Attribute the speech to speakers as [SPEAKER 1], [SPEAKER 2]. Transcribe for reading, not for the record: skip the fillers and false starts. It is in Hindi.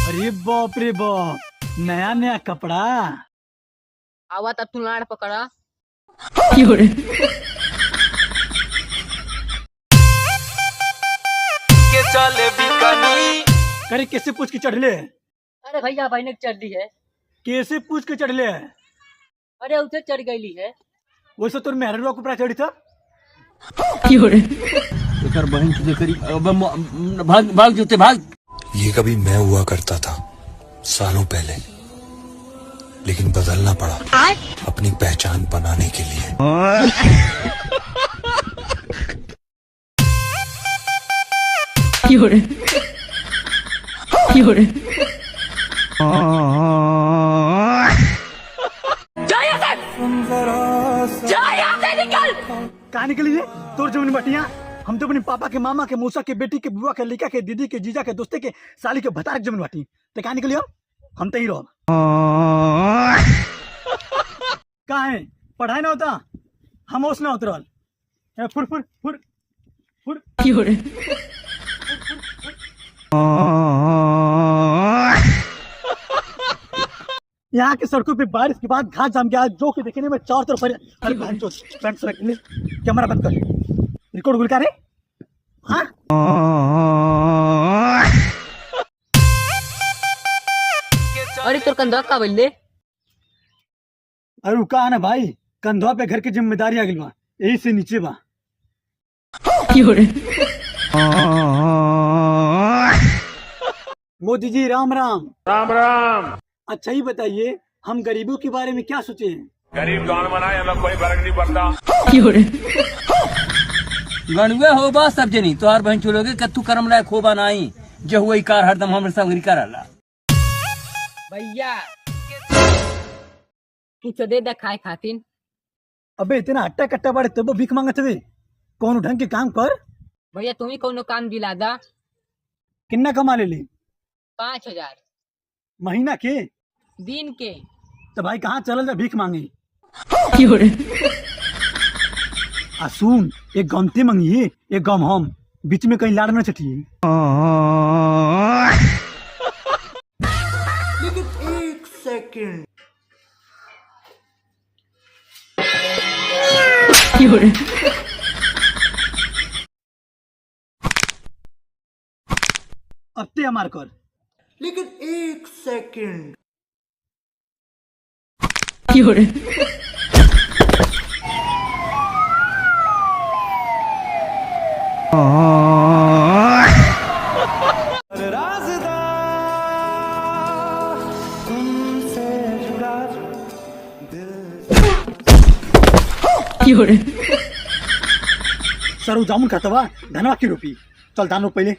[SPEAKER 1] अरे बाप रे बाप, नया नया कपड़ा।
[SPEAKER 2] आवा तब तू लाड़ पकड़ा।
[SPEAKER 3] के चले बिकनी
[SPEAKER 1] करे कैसे पूछ के चढ़ले?
[SPEAKER 2] अरे भैया भाई ने चढ़ ली है।
[SPEAKER 1] कैसे पूछ के चढ़ले?
[SPEAKER 2] अरे उसे चढ़ गई है।
[SPEAKER 1] वैसे तो मेहरा को चढ़ी था।
[SPEAKER 4] बहन तुझे करी भाग भाग जूते भाग।
[SPEAKER 5] ये कभी मैं हुआ करता था सालों पहले, लेकिन बदलना पड़ा अपनी पहचान बनाने के लिए।
[SPEAKER 1] कहाँ निकली है तोर जमीन बटिया? हम तो अपने पापा के, मामा के, मौसा के, बेटी के, बुआ के, लड़का के, दीदी के, जीजा के, दोस्ते के, साली के भतार के जमीन बाटी। तो कहाँ निकली हम तो ही रहो। कहाँ है पढ़ाई ना होता, हम ओस ना उतरल। फुर फुर फुर फुर। यहाँ के सड़कों पे बारिश के बाद घास जम गया, जो कि देखने में चारों तरफ। अरे पैंट सड़क कैमरा बंद कर, रिकॉर्ड गुल करे। हाँ
[SPEAKER 2] अरे तोर कंधा का बोल दे।
[SPEAKER 1] अरे कहा ना भाई, कंधवा पे घर की जिम्मेदारी आ गई बा, यही से नीचे बा। मोदी जी राम राम।
[SPEAKER 6] राम राम।
[SPEAKER 1] अच्छा ही बताइए, हम गरीबों के बारे में क्या सोचे हैं?
[SPEAKER 6] गरीब कौन बनाए हमें कोई फर्क नहीं पड़ता।
[SPEAKER 4] गणवे हो बा सब जनी तोहार बहन चलोगे कत्तू करम लायक हो बनाई जो हुई कार हरदम हमरे सब कर अल्लाह।
[SPEAKER 2] भैया कुछ दे दे खाए खातिर।
[SPEAKER 1] अबे इतना हट्टा कट्टा बाड़े तब भीख मांगत हवे, कौन ढंग के काम कर।
[SPEAKER 2] भैया तुम ही कौनो काम दिला दा।
[SPEAKER 1] कितना कमा ले ली?
[SPEAKER 2] 5000
[SPEAKER 1] महीना के?
[SPEAKER 2] दिन के।
[SPEAKER 1] तो भाई कहाँ चलल जा भीख मांगे? आ सुन, एक गमते मंगिए, एक गम हम, बीच में कहीं लाड़ न चटिए।
[SPEAKER 3] लेकिन एक सेकंड।
[SPEAKER 1] अब ते हमार कर।
[SPEAKER 3] लेकिन एक सेकंड।
[SPEAKER 1] सरू जामुन खाता हुआ धनवा की रूपी। चल दानो पहले।